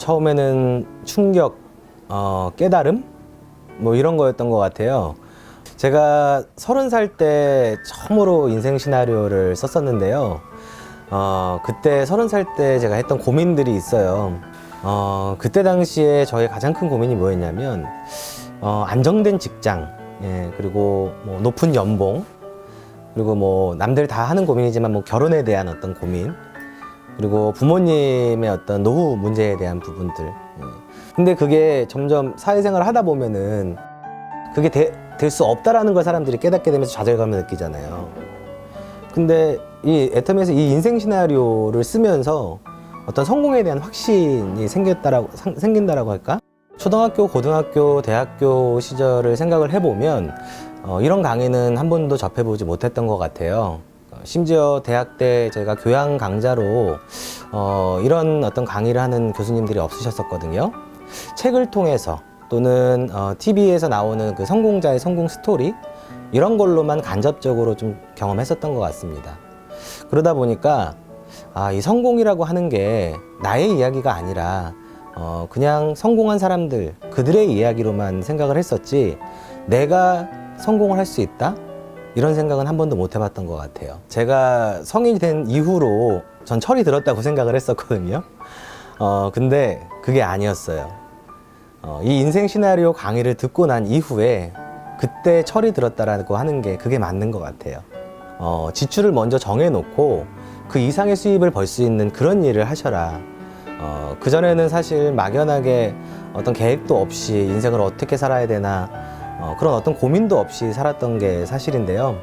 처음에는 충격, 깨달음? 뭐 이런 거였던 것 같아요. 제가 30살 때 처음으로 인생 시나리오를 썼었는데요. 그때 30살 때 제가 했던 고민들이 있어요. 그때 당시에 저의 가장 큰 고민이 뭐였냐면, 안정된 직장, 예, 그리고 뭐 높은 연봉, 그리고 뭐 남들 다 하는 고민이지만 뭐 결혼에 대한 어떤 고민, 그리고 부모님의 어떤 노후 문제에 대한 부분들. 예. 근데 그게 점점 사회생활을 하다 보면은 그게 될 수 없다라는 걸 사람들이 깨닫게 되면서 좌절감을 느끼잖아요. 근데 이 애터미에서 이 인생 시나리오를 쓰면서 어떤 성공에 대한 확신이 생긴다라고 할까? 초등학교, 고등학교, 대학교 시절을 생각을 해보면 이런 강의는 한 번도 접해보지 못했던 것 같아요. 심지어 대학 때 제가 교양 강좌로 이런 어떤 강의를 하는 교수님들이 없으셨었거든요. 책을 통해서 또는 TV에서 나오는 그 성공자의 성공 스토리 이런 걸로만 간접적으로 좀 경험했었던 것 같습니다. 그러다 보니까 이 성공이라고 하는 게 나의 이야기가 아니라 그냥 성공한 사람들 그들의 이야기로만 생각을 했었지 내가 성공을 할 수 있다? 이런 생각은 한 번도 못 해봤던 것 같아요. 제가 성인이 된 이후로 전 철이 들었다고 생각을 했었거든요. 근데 그게 아니었어요. 이 인생 시나리오 강의를 듣고 난 이후에 그때 철이 들었다라고 하는 게 그게 맞는 것 같아요. 지출을 먼저 정해놓고 그 이상의 수입을 벌 수 있는 그런 일을 하셔라. 그전에는 사실 막연하게 어떤 계획도 없이 인생을 어떻게 살아야 되나 그런 어떤 고민도 없이 살았던 게 사실인데요.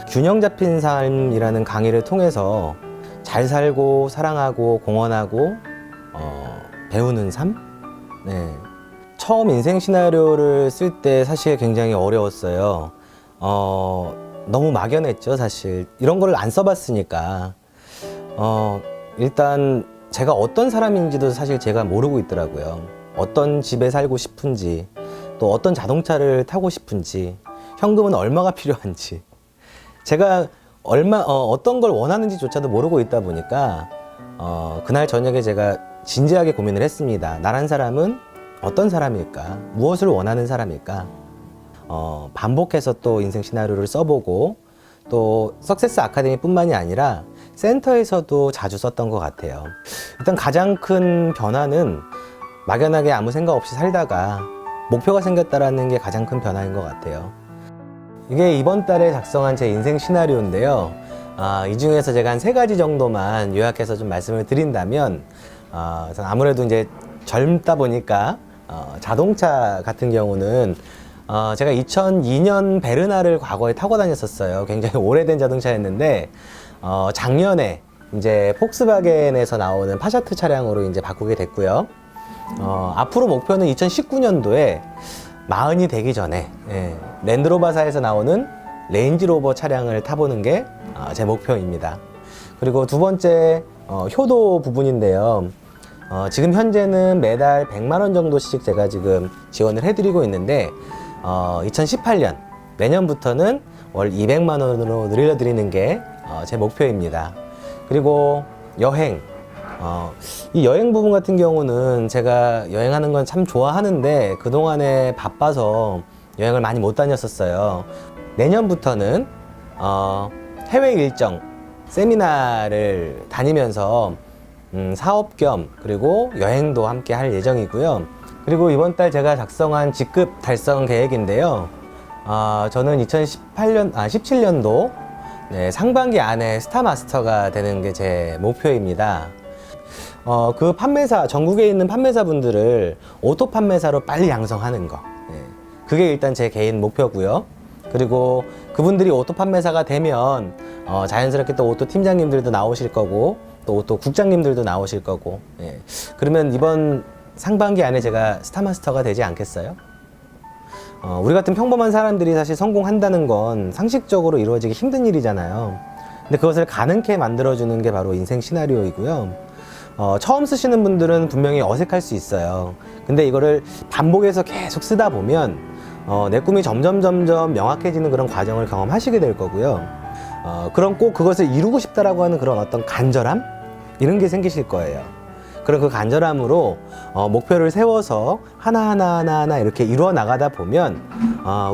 균형 잡힌 삶이라는 강의를 통해서 잘 살고 사랑하고 공헌하고 배우는 삶? 네. 처음 인생 시나리오를 쓸 때 사실 굉장히 어려웠어요. 너무 막연했죠, 사실. 이런 걸 안 써봤으니까. 일단 제가 어떤 사람인지도 사실 제가 모르고 있더라고요. 어떤 집에 살고 싶은지, 또 어떤 자동차를 타고 싶은지, 현금은 얼마가 필요한지, 제가 어떤 걸 원하는지조차도 모르고 있다 보니까, 그날 저녁에 제가 진지하게 고민을 했습니다. 나란 사람은 어떤 사람일까? 무엇을 원하는 사람일까? 반복해서 또 인생 시나리오를 써보고, 또 석세스 아카데미 뿐만이 아니라 센터에서도 자주 썼던 것 같아요. 일단 가장 큰 변화는 막연하게 아무 생각 없이 살다가 목표가 생겼다라는 게 가장 큰 변화인 것 같아요. 이게 이번 달에 작성한 제 인생 시나리오인데요. 이 중에서 제가 한 3가지 정도만 요약해서 좀 말씀을 드린다면, 아무래도 이제 젊다 보니까 자동차 같은 경우는 제가 2002년 베르나를 과거에 타고 다녔었어요. 굉장히 오래된 자동차였는데 작년에 이제 폭스바겐에서 나오는 파샤트 차량으로 이제 바꾸게 됐고요. 앞으로 목표는 2019년도에 40이 되기 전에 랜드로버사에서 나오는 레인지로버 차량을 타보는 게 제 목표입니다. 그리고 두 번째 효도 부분인데요. 지금 현재는 매달 100만 원 정도씩 제가 지금 지원을 해드리고 있는데 2018년 내년부터는 월 200만 원으로 늘려드리는 게 제 목표입니다. 그리고 여행, 이 여행 부분 같은 경우는 제가 여행하는 건 참 좋아하는데 그동안에 바빠서 여행을 많이 못 다녔었어요. 내년부터는 해외 일정, 세미나를 다니면서 사업 겸 그리고 여행도 함께 할 예정이고요. 그리고 이번 달 제가 작성한 직급 달성 계획인데요. 저는 17년도 상반기 안에 스타마스터가 되는 게 제 목표입니다. 그 판매사, 전국에 있는 판매사 분들을 오토 판매사로 빨리 양성하는 거. 그게 일단 제 개인 목표고요. 그리고 그분들이 오토 판매사가 되면 자연스럽게 또 오토 팀장님들도 나오실 거고 또 오토 국장님들도 나오실 거고 그러면 이번 상반기 안에 제가 스타마스터가 되지 않겠어요? 우리 같은 평범한 사람들이 사실 성공한다는 건 상식적으로 이루어지기 힘든 일이잖아요. 근데 그것을 가능케 만들어주는 게 바로 인생 시나리오이고요. 처음 쓰시는 분들은 분명히 어색할 수 있어요. 근데 이거를 반복해서 계속 쓰다 보면 내 꿈이 점점 명확해지는 그런 과정을 경험하시게 될 거고요. 그럼 꼭 그것을 이루고 싶다라고 하는 그런 어떤 간절함? 이런 게 생기실 거예요. 그런 그 간절함으로 목표를 세워서 하나하나 이렇게 이루어 나가다 보면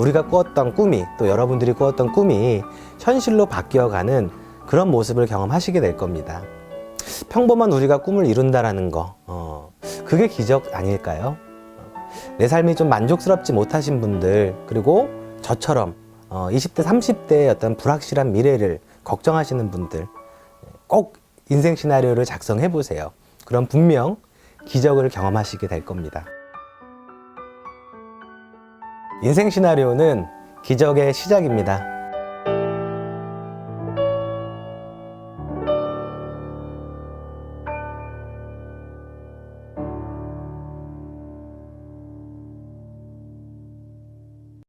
우리가 꾸었던 꿈이, 또 여러분들이 꾸었던 꿈이 현실로 바뀌어가는 그런 모습을 경험하시게 될 겁니다. 평범한 우리가 꿈을 이룬다라는 거, 그게 기적 아닐까요? 내 삶이 좀 만족스럽지 못하신 분들, 그리고 저처럼 20대, 30대의 어떤 불확실한 미래를 걱정하시는 분들, 꼭 인생 시나리오를 작성해 보세요. 그럼 분명 기적을 경험하시게 될 겁니다. 인생 시나리오는 기적의 시작입니다.